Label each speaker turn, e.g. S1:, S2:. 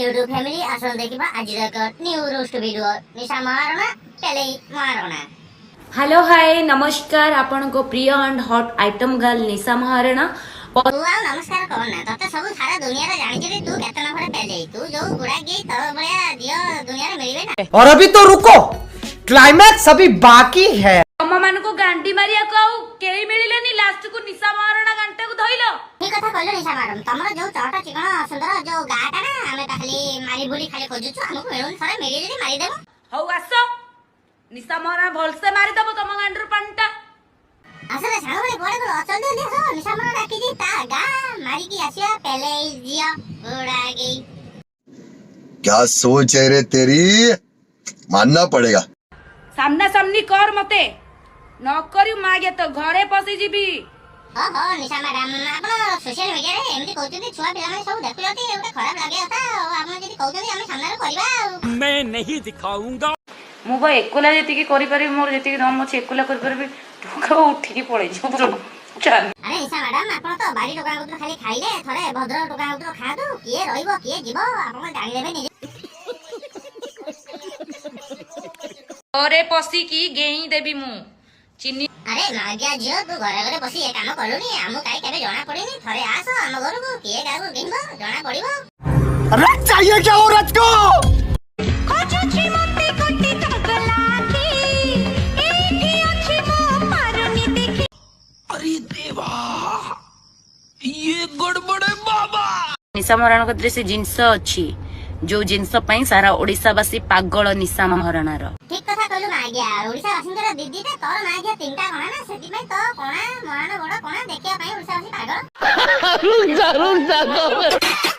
S1: YouTube family आसन देखिबा आज एक न्यू रोस्ट वीडियो निशा महाराणा पहले महाराणा।
S2: हेलो हाय नमस्कार आपण को प्रिय एंड हॉट आइटम गर्ल निशा महाराणा।
S1: तू आ नमस्कार करना तते सब सारा दुनिया रे जानि जे तू केतना भरे पहले तू जो गुडा गई तो बड़े दियो दुनिया रे मिलबे ना।
S3: और अभी तो रुको, क्लाइमैक्स अभी बाकी है।
S2: अम्मा मान को गांडी मारिया को केई मिलिलेनी लास्ट को निशा महाराणा गांटे को धइलो।
S1: ठीक कथा कहलो निशा मैडम तमरो जो चटा चिकना सुंदर जो गाटा ना हमें खाली मारी बुली खाली खोजुछु हमको मिलुन थरे मेरी जे मारी देबो।
S2: हौ आसो निशा महाराणा भलसे मारी दबो तम गांडर पांटा।
S1: असले सागरे गोडे को अचल दे देखो निशा महाराणा डाकी जी ता गा मारी की आसिया पहले जिया गुडा गई।
S4: क्या सोच है रे तेरी, मानना पड़ेगा।
S2: सामना सामनी कर मते न करियो मागे तो घरे पसी जीबी।
S1: ओहो निशा मैडम आपण सोशल मीडिया रे एमती कहउछथि छुआ पिला माने सब देखुलथि एउटे खराब लागे था आपण जदी कहउछथि हम सामने रे करबा।
S3: मैं नहीं दिखाऊंगा।
S2: मु बा एकुला जेति की करि पारि मोर जेति की दम अछि एकुला करि पारि टोका उठी की पळे जो चल।
S1: अरे निशा मैडम आपण तो बारी टोका उतर खाली खाइले थरे भद्र टोका उतर खा दो किए रहइबो किए जीवो आपण जानि लेबे नि।
S2: घरे पसी की गेई देबी मु चिनी।
S1: अरे मागिया जियो तू घरे घरे बसी ए काम करलुनी हमु काई केबे जणा पड़ेनी थरे आस हम घर को किए गागो गिनबो जणा पड़िबो।
S3: रथ चाहिए क्या हो रथ को? अरे देवा ये गड़बड़ है बाबा।
S2: निशा महाराणा कतरे से जिंस अछि जो जिंस पई सारा ओडिसावासी पागल निशा महाराणा रो।
S1: ठीक कथा कहलु मागिया ओडिसा वासिंदर दीदी ते तोर मागिया तीनटा कोना ना सेति में तो कोना महाराणा बड़ा कोना देखिया पई ओडिसा वासी पागल।
S3: जरूर जातो।